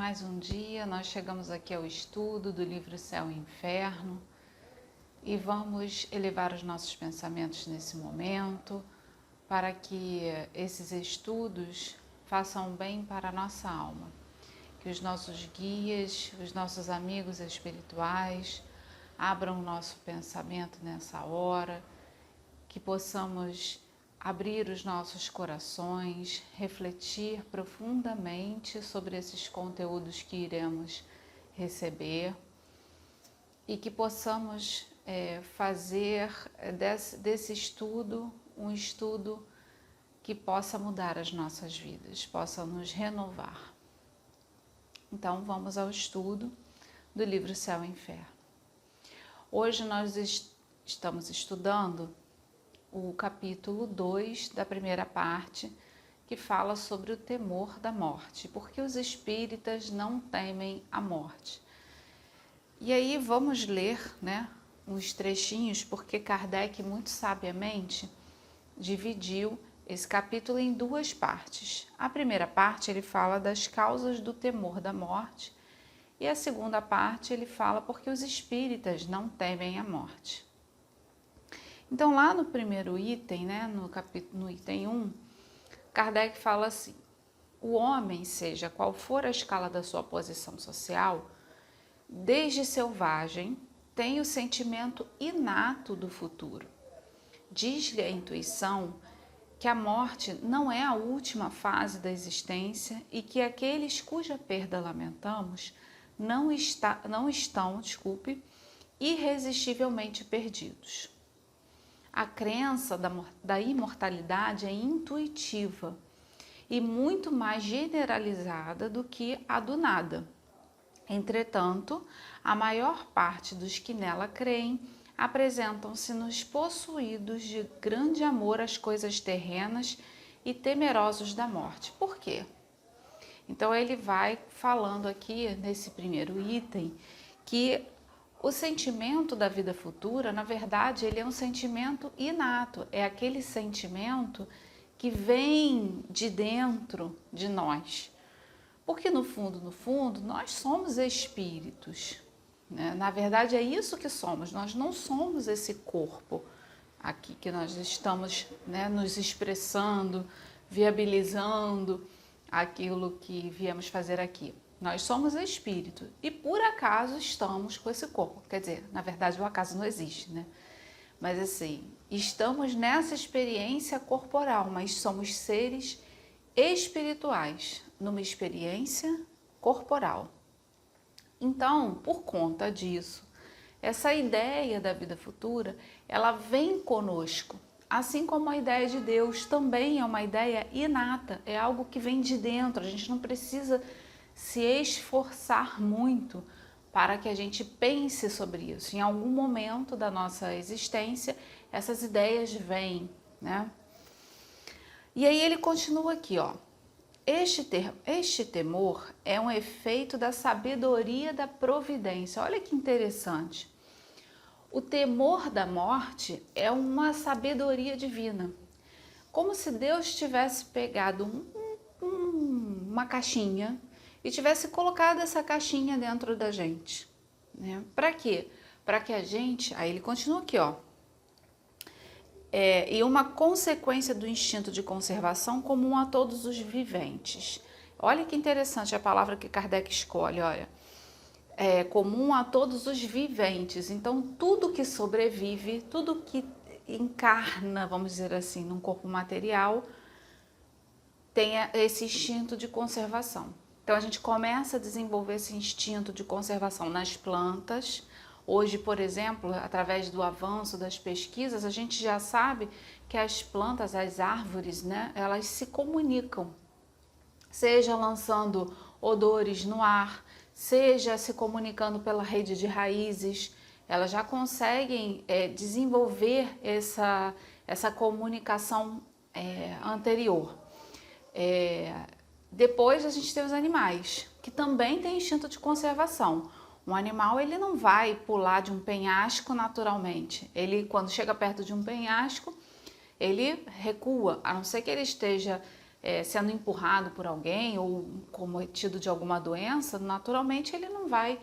mais um dia nós chegamos aqui ao estudo do livro Céu e Inferno e vamos elevar os nossos pensamentos nesse momento para que esses estudos façam bem para a nossa alma, que os nossos guias, os nossos amigos espirituais abram o nosso pensamento nessa hora, que possamos abrir os nossos corações, refletir profundamente sobre esses conteúdos que iremos receber e que possamos fazer desse estudo um estudo que possa mudar as nossas vidas, possa nos renovar. Então vamos ao estudo do livro Céu e Inferno. Hoje nós estamos estudando o capítulo 2 da primeira parte, que fala sobre o temor da morte, porque os espíritas não temem a morte. E aí vamos ler, uns trechinhos, porque Kardec muito sabiamente dividiu esse capítulo em duas partes. A primeira parte ele fala das causas do temor da morte e a segunda parte ele fala porque os espíritas não temem a morte. Então, lá no primeiro item, no item 1, Kardec fala assim: o homem, seja qual for a escala da sua posição social, desde selvagem, tem o sentimento inato do futuro. Diz-lhe a intuição que a morte não é a última fase da existência e que aqueles cuja perda lamentamos não estão, irresistivelmente perdidos. A crença da imortalidade é intuitiva e muito mais generalizada do que a do nada. Entretanto, a maior parte dos que nela creem apresentam-se-nos possuídos de grande amor às coisas terrenas e temerosos da morte. Por quê? Então ele vai falando aqui nesse primeiro item que o sentimento da vida futura, na verdade, ele é um sentimento inato, é aquele sentimento que vem de dentro de nós. Porque no fundo, nós somos espíritos, né? Na verdade, é isso que somos, nós não somos esse corpo aqui que nós estamos, nos expressando, viabilizando aquilo que viemos fazer aqui. Nós somos espírito e por acaso estamos com esse corpo. Quer dizer, na verdade o acaso não existe, Mas assim, estamos nessa experiência corporal, mas somos seres espirituais, numa experiência corporal. Então, por conta disso, essa ideia da vida futura, ela vem conosco. Assim como a ideia de Deus também é uma ideia inata, é algo que vem de dentro, a gente não precisa se esforçar muito para que a gente pense sobre isso. Em algum momento da nossa existência, essas ideias vêm, E aí ele continua aqui, Este temor é um efeito da sabedoria da providência. Olha que interessante. O temor da morte é uma sabedoria divina. Como se Deus tivesse pegado uma caixinha e tivesse colocado essa caixinha dentro da gente, Para quê? Para que a gente, aí ele continua aqui, e uma consequência do instinto de conservação comum a todos os viventes. Olha que interessante a palavra que Kardec escolhe, é comum a todos os viventes. Então, tudo que sobrevive, tudo que encarna, vamos dizer assim, num corpo material, tem esse instinto de conservação. Então, a gente começa a desenvolver esse instinto de conservação nas plantas. Hoje, por exemplo, através do avanço das pesquisas, a gente já sabe que as plantas, as árvores, elas se comunicam, seja lançando odores no ar, seja se comunicando pela rede de raízes, elas já conseguem desenvolver essa comunicação anterior. Depois a gente tem os animais, que também têm instinto de conservação. Um animal, ele não vai pular de um penhasco naturalmente. Ele, quando chega perto de um penhasco, ele recua, a não ser que ele esteja sendo empurrado por alguém ou cometido de alguma doença, naturalmente ele não vai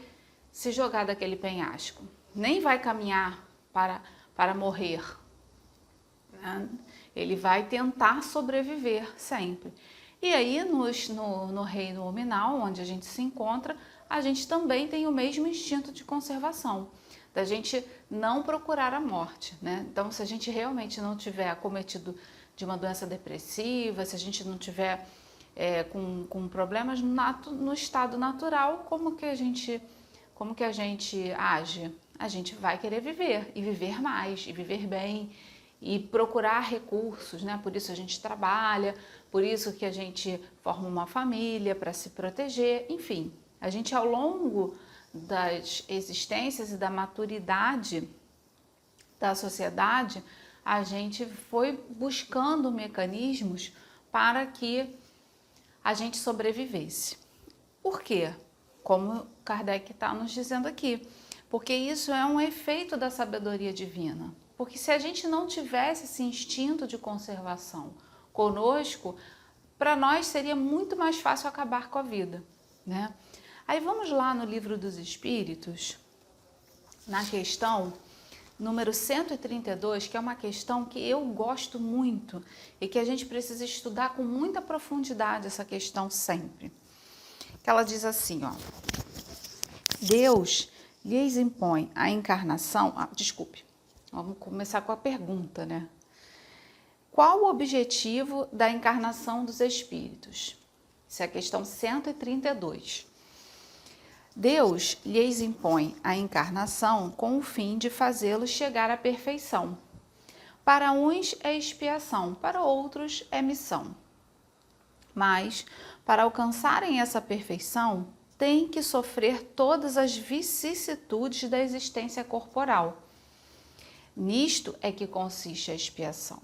se jogar daquele penhasco, nem vai caminhar para morrer, né? Ele vai tentar sobreviver sempre. E aí no reino hominal, onde a gente se encontra, a gente também tem o mesmo instinto de conservação, da gente não procurar a morte, né? Então, se a gente realmente não tiver acometido de uma doença depressiva, se a gente não tiver com problemas no estado natural, como que a gente age? A gente vai querer viver, e viver mais, e viver bem, e procurar recursos, né? Por isso a gente trabalha, por isso que a gente forma uma família para se proteger, enfim. A gente, ao longo das existências e da maturidade da sociedade, a gente foi buscando mecanismos para que a gente sobrevivesse. Por quê? Como Kardec está nos dizendo aqui, porque isso é um efeito da sabedoria divina. Porque se a gente não tivesse esse instinto de conservação conosco, para nós seria muito mais fácil acabar com a vida, né? Aí vamos lá no Livro dos Espíritos, na questão número 132, que é uma questão que eu gosto muito e que a gente precisa estudar com muita profundidade essa questão sempre. Que ela diz assim, ó: Deus lhes impõe a encarnação... vamos começar com a pergunta, né? Qual o objetivo da encarnação dos espíritos? Essa é a questão 132. Deus lhes impõe a encarnação com o fim de fazê-los chegar à perfeição. Para uns é expiação, para outros é missão. Mas, para alcançarem essa perfeição, têm que sofrer todas as vicissitudes da existência corporal. Nisto é que consiste a expiação.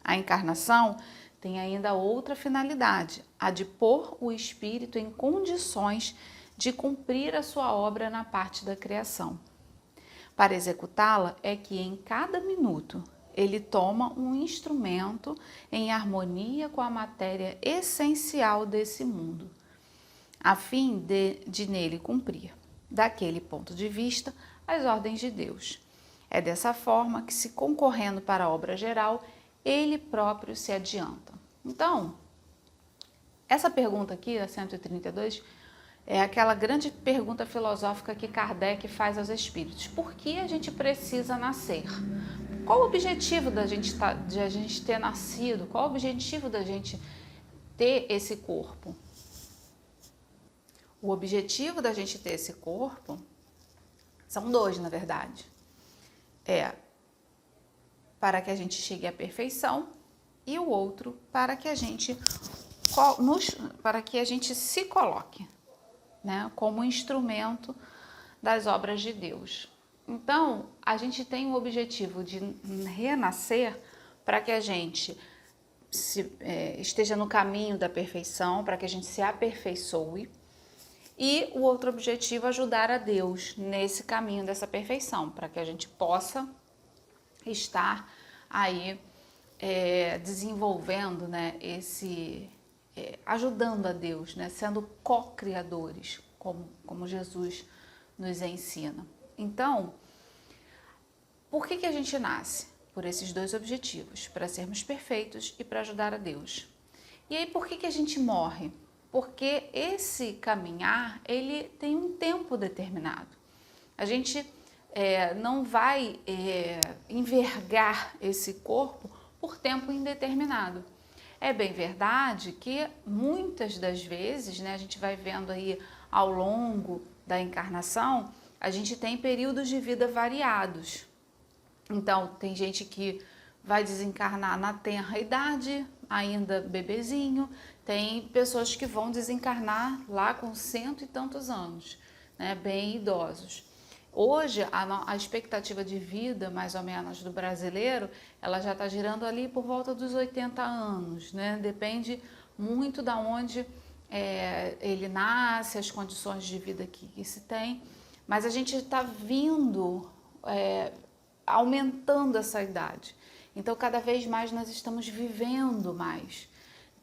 A encarnação tem ainda outra finalidade, a de pôr o espírito em condições de cumprir a sua obra na parte da criação. Para executá-la é que em cada minuto ele toma um instrumento em harmonia com a matéria essencial desse mundo, a fim de nele cumprir, daquele ponto de vista, as ordens de Deus. É dessa forma que, se concorrendo para a obra geral, ele próprio se adianta. Então, essa pergunta aqui, a 132, é aquela grande pergunta filosófica que Kardec faz aos espíritos. Por que a gente precisa nascer? Qual o objetivo de a gente ter nascido? Qual o objetivo da gente ter esse corpo? O objetivo da gente ter esse corpo são dois, na verdade. É para que a gente chegue à perfeição e o outro para que a gente se coloque, né, como instrumento das obras de Deus. Então, a gente tem o objetivo de renascer para que a gente esteja no caminho da perfeição, para que a gente se aperfeiçoe, e o outro objetivo é ajudar a Deus nesse caminho dessa perfeição, para que a gente possa estar aí desenvolvendo, né, ajudando a Deus, né, sendo co-criadores, como Jesus nos ensina. Então, por que a gente nasce? Por esses dois objetivos, para sermos perfeitos e para ajudar a Deus. E aí, por que a gente morre? Porque esse caminhar, ele tem um tempo determinado. A gente não vai envergar esse corpo por tempo indeterminado. É bem verdade que muitas das vezes, né, a gente vai vendo aí ao longo da encarnação, a gente tem períodos de vida variados. Então, tem gente que vai desencarnar na tenra idade, ainda bebezinho, tem pessoas que vão desencarnar lá com 100 e tantos anos, né, bem idosos. Hoje, a expectativa de vida, mais ou menos, do brasileiro, ela já está girando ali por volta dos 80 anos, né? Depende muito de onde ele nasce, as condições de vida que se tem, mas a gente está vindo aumentando essa idade. Então, cada vez mais nós estamos vivendo mais.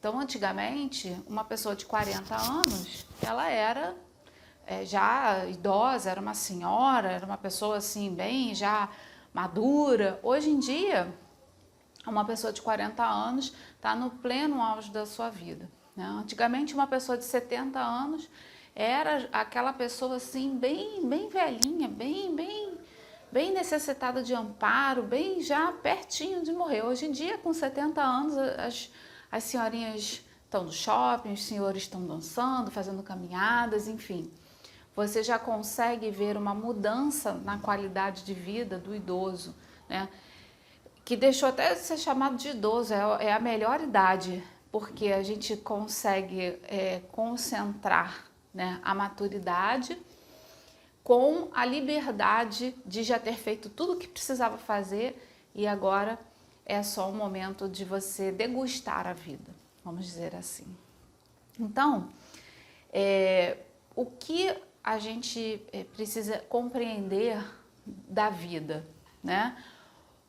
Então, antigamente, uma pessoa de 40 anos, ela era já idosa, era uma senhora, era uma pessoa assim bem já madura. Hoje em dia, uma pessoa de 40 anos está no pleno auge da sua vida, né? Antigamente, uma pessoa de 70 anos era aquela pessoa assim bem velhinha, bem necessitada de amparo, bem já pertinho de morrer. Hoje em dia, com 70 anos, as senhorinhas estão no shopping, os senhores estão dançando, fazendo caminhadas, enfim. Você já consegue ver uma mudança na qualidade de vida do idoso, né? Que deixou até de ser chamado de idoso, é a melhor idade, porque a gente consegue concentrar, né, a maturidade com a liberdade de já ter feito tudo o que precisava fazer e agora é só um momento de você degustar a vida, vamos dizer assim. Então, o que a gente precisa compreender da vida, né?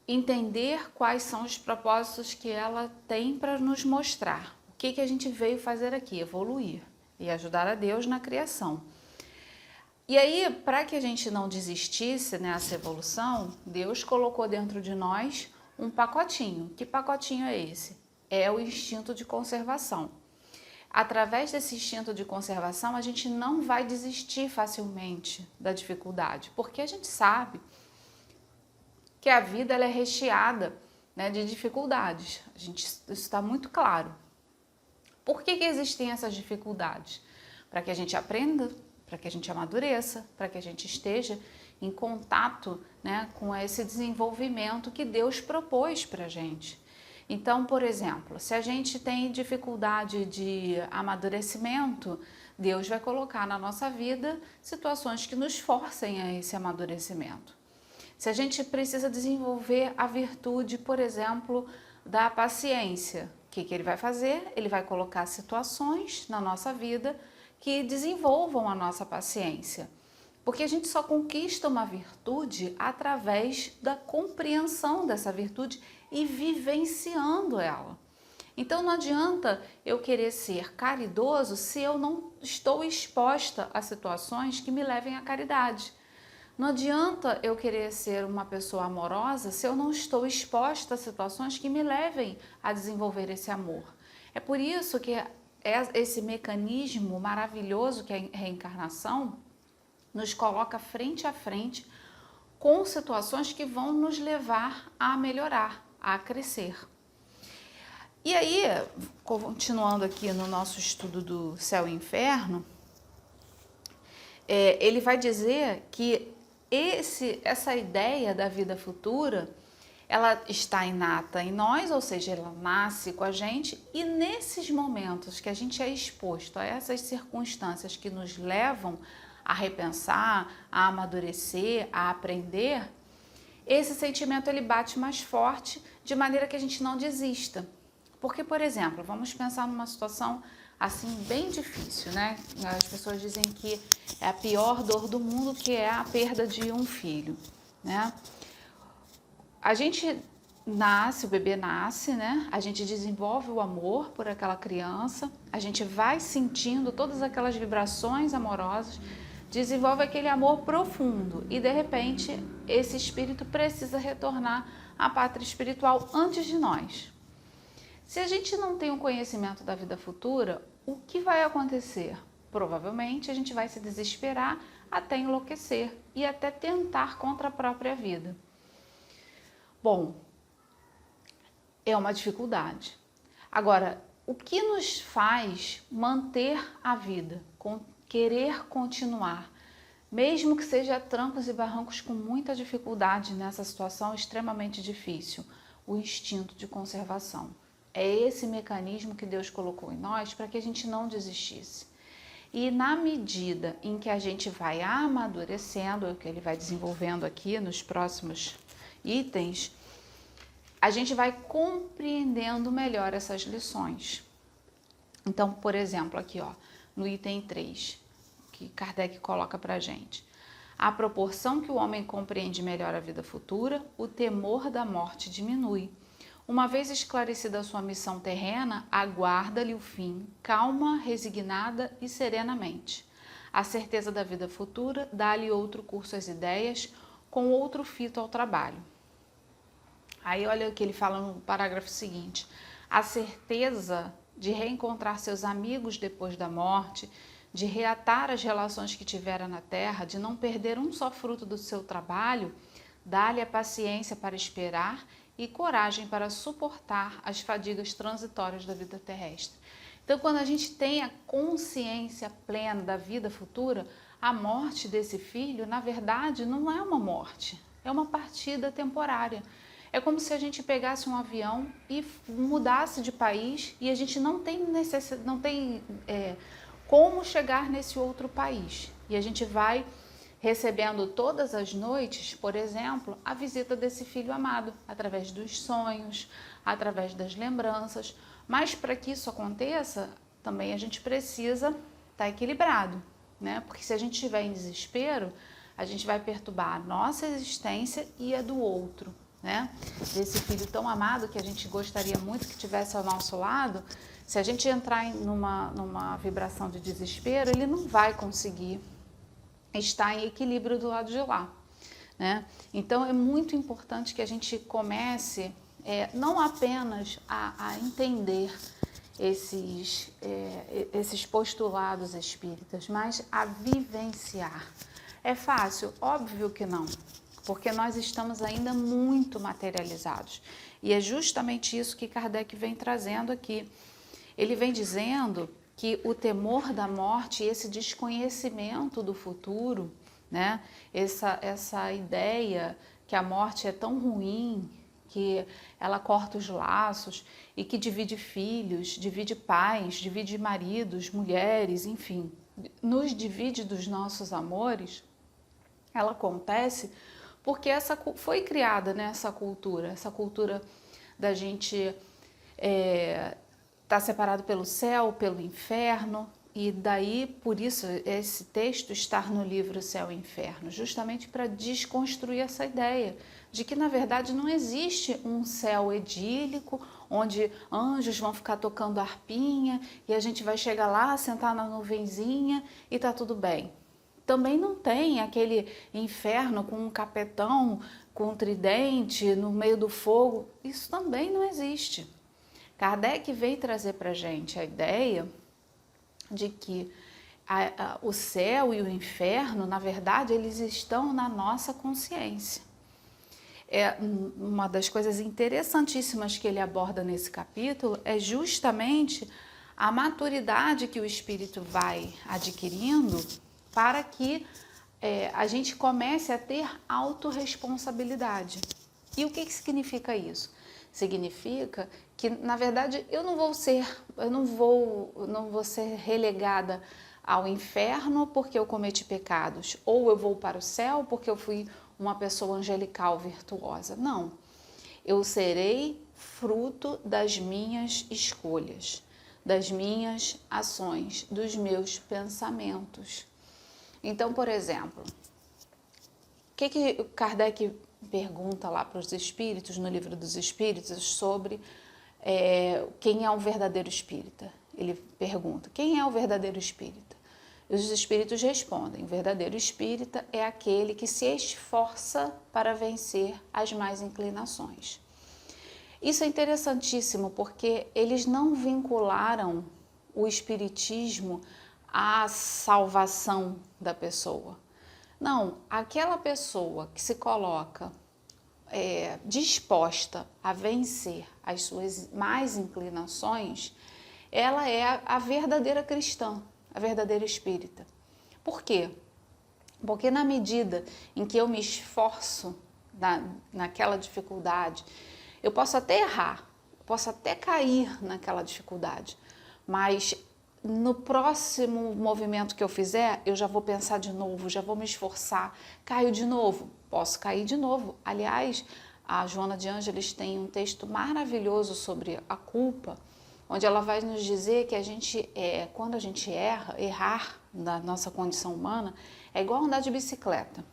Entender quais são os propósitos que ela tem para nos mostrar. O que a gente veio fazer aqui? Evoluir e ajudar a Deus na criação. E aí, para que a gente não desistisse nessa evolução, Deus colocou dentro de nós um pacotinho. Que pacotinho é esse? É o instinto de conservação. Através desse instinto de conservação, a gente não vai desistir facilmente da dificuldade, porque a gente sabe que a vida ela é recheada, né, de dificuldades. Isso está muito claro. Por que existem essas dificuldades? Para que a gente aprenda, para que a gente amadureça, para que a gente esteja em contato, né, com esse desenvolvimento que Deus propôs para a gente. Então, por exemplo, se a gente tem dificuldade de amadurecimento, Deus vai colocar na nossa vida situações que nos forcem a esse amadurecimento. Se a gente precisa desenvolver a virtude, por exemplo, da paciência, o que ele vai fazer? Ele vai colocar situações na nossa vida que desenvolvam a nossa paciência. Porque a gente só conquista uma virtude através da compreensão dessa virtude e vivenciando ela. Então não adianta eu querer ser caridoso se eu não estou exposta a situações que me levem à caridade. Não adianta eu querer ser uma pessoa amorosa se eu não estou exposta a situações que me levem a desenvolver esse amor. É por isso que esse mecanismo maravilhoso que é a reencarnação nos coloca frente a frente com situações que vão nos levar a melhorar, a crescer. E aí, continuando aqui no nosso estudo do céu e inferno, ele vai dizer que essa ideia da vida futura, ela está inata em nós, ou seja, ela nasce com a gente, e nesses momentos que a gente é exposto a essas circunstâncias que nos levam a repensar, a amadurecer, a aprender, esse sentimento ele bate mais forte, de maneira que a gente não desista. Porque, por exemplo, vamos pensar numa situação assim bem difícil, né? As pessoas dizem que é a pior dor do mundo, que é a perda de um filho, né? A gente nasce, o bebê nasce, né? A gente desenvolve o amor por aquela criança, a gente vai sentindo todas aquelas vibrações amorosas, desenvolve aquele amor profundo e de repente esse espírito precisa retornar à pátria espiritual antes de nós. Se a gente não tem um conhecimento da vida futura, o que vai acontecer? Provavelmente a gente vai se desesperar até enlouquecer e até tentar contra a própria vida. Bom, é uma dificuldade. Agora, o que nos faz manter a vida, querer continuar, mesmo que seja trancos e barrancos com muita dificuldade nessa situação extremamente difícil? O instinto de conservação. É esse mecanismo que Deus colocou em nós para que a gente não desistisse. E na medida em que a gente vai amadurecendo, o que ele vai desenvolvendo aqui nos próximos itens, a gente vai compreendendo melhor essas lições. Então, por exemplo, aqui ó, no item 3, que Kardec coloca para a gente. À proporção que o homem compreende melhor a vida futura, o temor da morte diminui. Uma vez esclarecida a sua missão terrena, aguarda-lhe o fim, calma, resignada e serenamente. A certeza da vida futura dá-lhe outro curso às ideias, com outro fito ao trabalho. Aí olha o que ele fala no parágrafo seguinte. A certeza de reencontrar seus amigos depois da morte, de reatar as relações que tivera na terra, de não perder um só fruto do seu trabalho, dá-lhe a paciência para esperar e coragem para suportar as fadigas transitórias da vida terrestre. Então, quando a gente tem a consciência plena da vida futura, a morte desse filho, na verdade, não é uma morte, é uma partida temporária. É como se a gente pegasse um avião e mudasse de país e a gente não tem como chegar nesse outro país. E a gente vai recebendo todas as noites, por exemplo, a visita desse filho amado, através dos sonhos, através das lembranças. Mas para que isso aconteça, também a gente precisa estar equilibrado, né? Porque se a gente estiver em desespero, a gente vai perturbar a nossa existência e a do outro, né? Desse filho tão amado que a gente gostaria muito que tivesse ao nosso lado, se a gente entrar numa vibração de desespero, ele não vai conseguir estar em equilíbrio do lado de lá, né? Então é muito importante que a gente comece não apenas a entender esses postulados espíritas, mas a vivenciar. É fácil? Óbvio que não, porque nós estamos ainda muito materializados. E é justamente isso que Kardec vem trazendo aqui. Ele vem dizendo que o temor da morte, esse desconhecimento do futuro, né? Essa ideia que a morte é tão ruim, que ela corta os laços e que divide filhos, divide pais, divide maridos, mulheres, enfim, nos divide dos nossos amores, ela acontece porque foi criada, né, essa cultura da gente tá separado pelo céu, pelo inferno, e daí, por isso, esse texto estar no livro Céu e Inferno, justamente para desconstruir essa ideia de que, na verdade, não existe um céu idílico, onde anjos vão ficar tocando harpinha, e a gente vai chegar lá, sentar na nuvenzinha e tá tudo bem. Também não tem aquele inferno com um capetão, com um tridente no meio do fogo, isso também não existe. Kardec veio trazer para a gente a ideia de que o céu e o inferno, na verdade, eles estão na nossa consciência. Uma das coisas interessantíssimas que ele aborda nesse capítulo é justamente a maturidade que o espírito vai adquirindo para que a gente comece a ter autorresponsabilidade. E o que significa isso? Significa que, na verdade, eu não vou ser relegada ao inferno porque eu cometi pecados, ou eu vou para o céu porque eu fui uma pessoa angelical virtuosa. Não, eu serei fruto das minhas escolhas, das minhas ações, dos meus pensamentos. Então, por exemplo, o que Kardec pergunta lá para os espíritos, no livro dos espíritos, sobre quem é um verdadeiro espírita. Ele pergunta, quem é o verdadeiro espírita? E os espíritos respondem, o verdadeiro espírita é aquele que se esforça para vencer as más inclinações. Isso é interessantíssimo, porque eles não vincularam o espiritismo à salvação da pessoa. Não, aquela pessoa que se coloca disposta a vencer as suas más inclinações, ela é a verdadeira cristã, a verdadeira espírita. Por quê? Porque na medida em que eu me esforço naquela dificuldade, eu posso até errar, posso até cair naquela dificuldade, mas no próximo movimento que eu fizer, eu já vou pensar de novo, já vou me esforçar, caio de novo, posso cair de novo. Aliás, a Joana de Ângeles tem um texto maravilhoso sobre a culpa, onde ela vai nos dizer que a gente, quando a gente errar na nossa condição humana, é igual andar de bicicleta.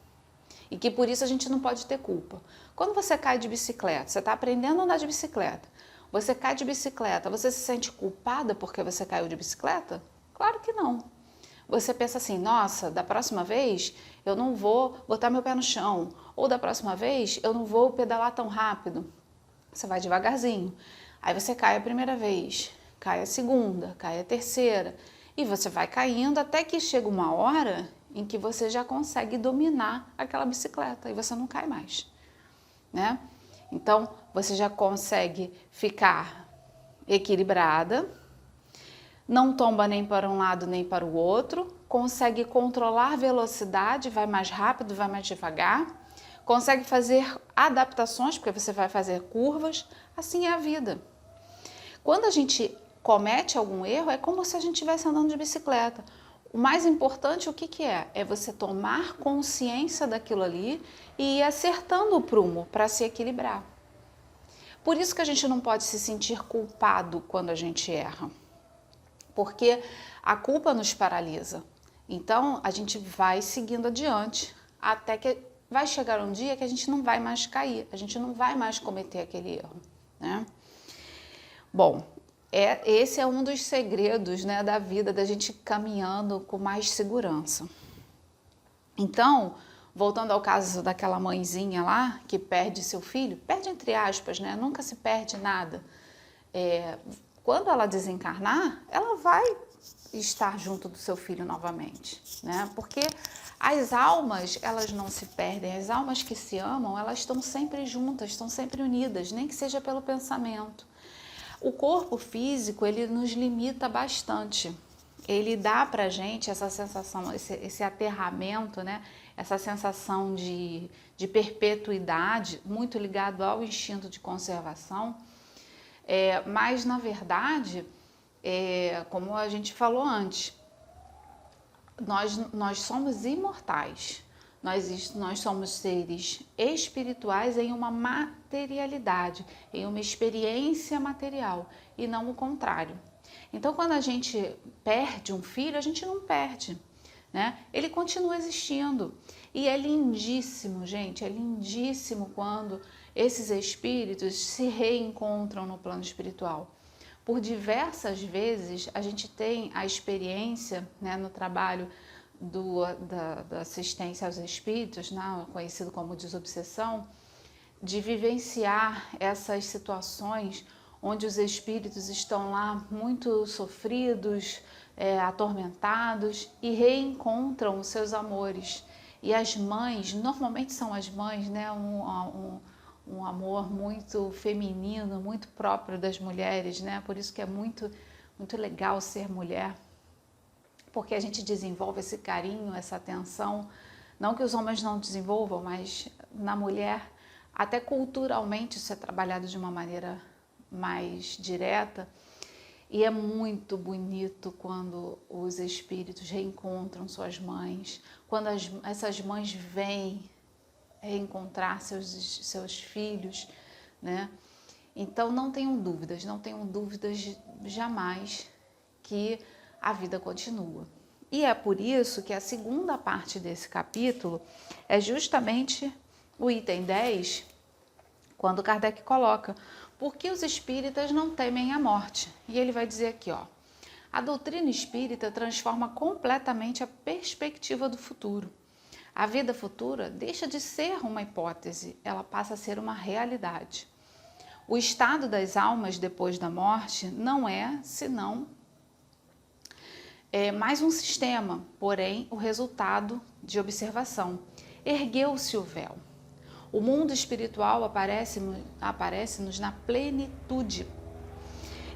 e que por isso a gente não pode ter culpa. Quando você cai de bicicleta, você está aprendendo a andar de bicicleta, você cai de bicicleta, você se sente culpada porque você caiu de bicicleta? Claro que não. Você pensa assim, nossa, da próxima vez eu não vou botar meu pé no chão, ou da próxima vez eu não vou pedalar tão rápido. Você vai devagarzinho. Aí você cai a primeira vez, cai a segunda, cai a terceira, e você vai caindo até que chega uma hora em que você já consegue dominar aquela bicicleta e você não cai mais, né? Então, você já consegue ficar equilibrada, não tomba nem para um lado nem para o outro, consegue controlar a velocidade, vai mais rápido, vai mais devagar, consegue fazer adaptações, porque você vai fazer curvas, assim é a vida. Quando a gente comete algum erro, é como se a gente estivesse andando de bicicleta. O mais importante, o que que é? É você tomar consciência daquilo ali e ir acertando o prumo para se equilibrar. Por isso que a gente não pode se sentir culpado quando a gente erra, porque a culpa nos paralisa. Então, a gente vai seguindo adiante, até que vai chegar um dia que a gente não vai mais cair, a gente não vai mais cometer aquele erro, né? Bom, esse é um dos segredos, né, da vida, da gente caminhando com mais segurança. Então, voltando ao caso daquela mãezinha lá, que perde seu filho, perde entre aspas, né? Nunca se perde nada. Quando ela desencarnar, ela vai estar junto do seu filho novamente, né? Porque as almas, elas não se perdem, as almas que se amam, elas estão sempre juntas, estão sempre unidas, nem que seja pelo pensamento. O corpo físico, ele nos limita bastante. Ele dá pra gente essa sensação, esse aterramento, né? Essa sensação de perpetuidade, muito ligado ao instinto de conservação. Mas, na verdade, como a gente falou antes, nós somos imortais. Nós somos seres espirituais em uma materialidade, em uma experiência material, e não o contrário. Então, quando a gente perde um filho, a gente não perde, né? Ele continua existindo. E é lindíssimo, gente, é lindíssimo quando esses espíritos se reencontram no plano espiritual. Por diversas vezes, a gente tem a experiência, né, no trabalho da assistência aos espíritos, né, conhecido como desobsessão, de vivenciar essas situações onde os espíritos estão lá muito sofridos, atormentados, e reencontram os seus amores. E as mães, normalmente são as mães, né, um amor muito feminino, muito próprio das mulheres, né? Por isso que é muito, muito legal ser mulher, porque a gente desenvolve esse carinho, essa atenção, não que os homens não desenvolvam, mas na mulher, até culturalmente, isso é trabalhado de uma maneira mais direta, e é muito bonito quando os espíritos reencontram suas mães, quando essas mães vêm reencontrar seus filhos, né? Então não tenham dúvidas jamais que a vida continua. E é por isso que a segunda parte desse capítulo é justamente o item 10, quando Kardec coloca: por que os espíritas não temem a morte? E ele vai dizer aqui, ó: a doutrina espírita transforma completamente a perspectiva do futuro. A vida futura deixa de ser uma hipótese, ela passa a ser uma realidade. O estado das almas depois da morte não é, senão, mais um sistema, porém o resultado de observação. Ergueu-se o véu. O mundo espiritual aparece-nos na plenitude.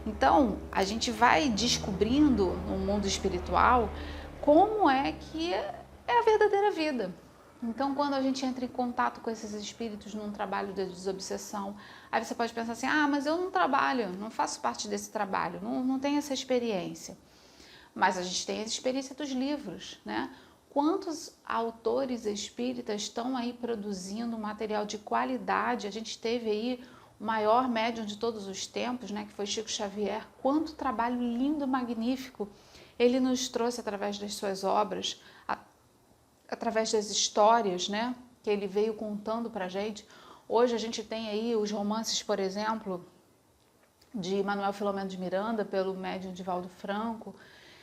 Então, a gente vai descobrindo no mundo espiritual como é que é a verdadeira vida. Então, quando a gente entra em contato com esses espíritos num trabalho de desobsessão, aí você pode pensar assim: ah, mas eu não trabalho, não faço parte desse trabalho, não tenho essa experiência. Mas a gente tem a experiência dos livros, né? Quantos autores espíritas estão aí produzindo material de qualidade? A gente teve aí o maior médium de todos os tempos, né, que foi Chico Xavier. Quanto trabalho lindo, magnífico ele nos trouxe através das suas obras, através das histórias, né, que ele veio contando para a gente. Hoje a gente tem aí os romances, por exemplo, de Manuel Filomeno de Miranda, pelo médium Divaldo Franco,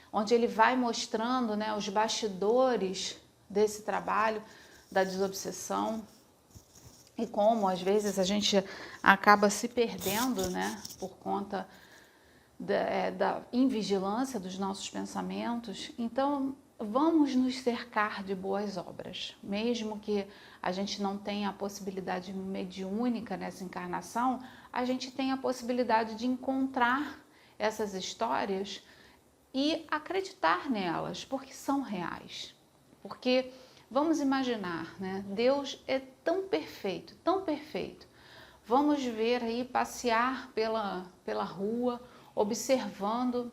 onde ele vai mostrando, né, os bastidores desse trabalho da desobsessão e como às vezes a gente acaba se perdendo, né, por conta da invigilância dos nossos pensamentos. Então, vamos nos cercar de boas obras, mesmo que a gente não tenha a possibilidade mediúnica nessa encarnação, a gente tem a possibilidade de encontrar essas histórias e acreditar nelas, porque são reais. Porque, vamos imaginar, né? Deus é tão perfeito, tão perfeito. Vamos ver aí, passear pela rua, observando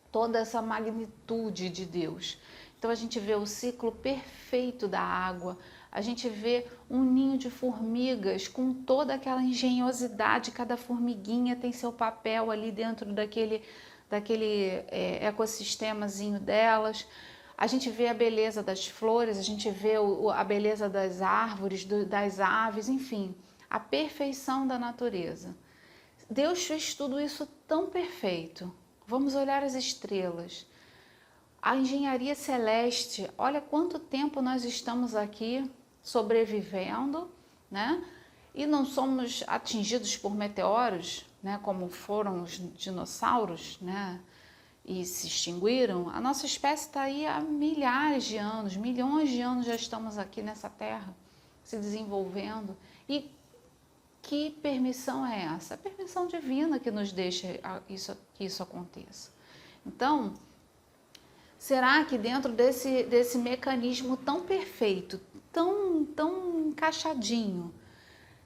toda essa magnitude de Deus. Então a gente vê o ciclo perfeito da água, a gente vê um ninho de formigas com toda aquela engenhosidade, cada formiguinha tem seu papel ali dentro daquele ecossistemazinho delas. A gente vê a beleza das flores, a gente vê a beleza das árvores, das aves, enfim, a perfeição da natureza. Deus fez tudo isso tão perfeito. Vamos olhar as estrelas. A engenharia celeste, olha quanto tempo nós estamos aqui sobrevivendo, né? E não somos atingidos por meteoros, né? Como foram os dinossauros, né? E se extinguiram. A nossa espécie está aí há milhares de anos, milhões de anos já estamos aqui nessa Terra, se desenvolvendo. E que permissão é essa? A permissão divina que nos deixa que isso aconteça. Então, será que dentro desse mecanismo tão perfeito, tão encaixadinho,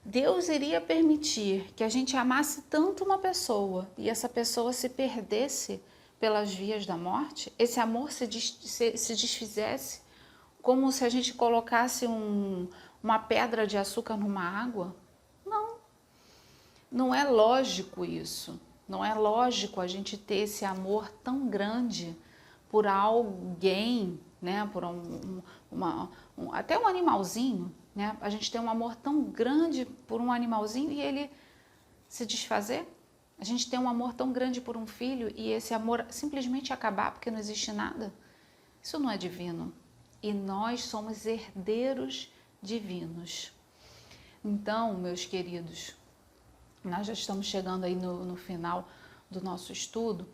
Deus iria permitir que a gente amasse tanto uma pessoa e essa pessoa se perdesse pelas vias da morte? Esse amor se desfizesse como se a gente colocasse uma pedra de açúcar numa água? Não é lógico isso. Não é lógico a gente ter esse amor tão grande por alguém, né? Por até um animalzinho, né? A gente tem um amor tão grande por um animalzinho e ele se desfazer. A gente tem um amor tão grande por um filho e esse amor simplesmente acabar porque não existe nada. Isso não é divino. E nós somos herdeiros divinos. Então, meus queridos, nós já estamos chegando aí no final do nosso estudo,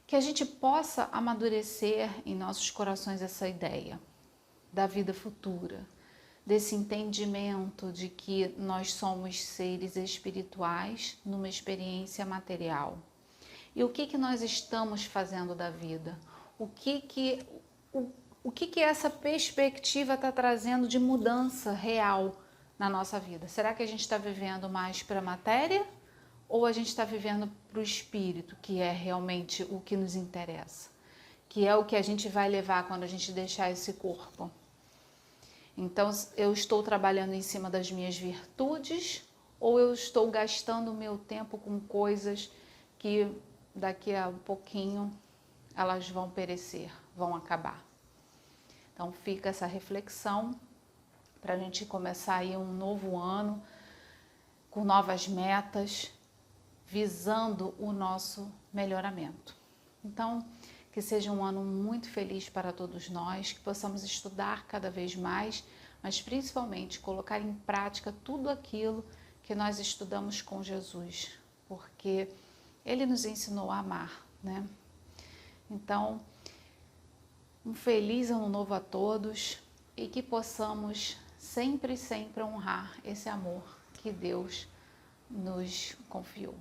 que a gente possa amadurecer em nossos corações essa ideia da vida futura, desse entendimento de que nós somos seres espirituais numa experiência material. E o que nós estamos fazendo da vida? O que essa perspectiva está trazendo de mudança real na nossa vida? Será que a gente está vivendo mais para a matéria ou a gente está vivendo para o espírito, que é realmente o que nos interessa, que é o que a gente vai levar quando a gente deixar esse corpo? Então, eu estou trabalhando em cima das minhas virtudes ou eu estou gastando o meu tempo com coisas que daqui a um pouquinho elas vão perecer, vão acabar? Então fica essa reflexão para a gente começar aí um novo ano com novas metas, visando o nosso melhoramento. Então, que seja um ano muito feliz para todos nós, que possamos estudar cada vez mais, mas principalmente colocar em prática tudo aquilo que nós estudamos com Jesus, porque Ele nos ensinou a amar, né? Então, um feliz ano novo a todos e que possamos sempre honrar esse amor que Deus nos confiou.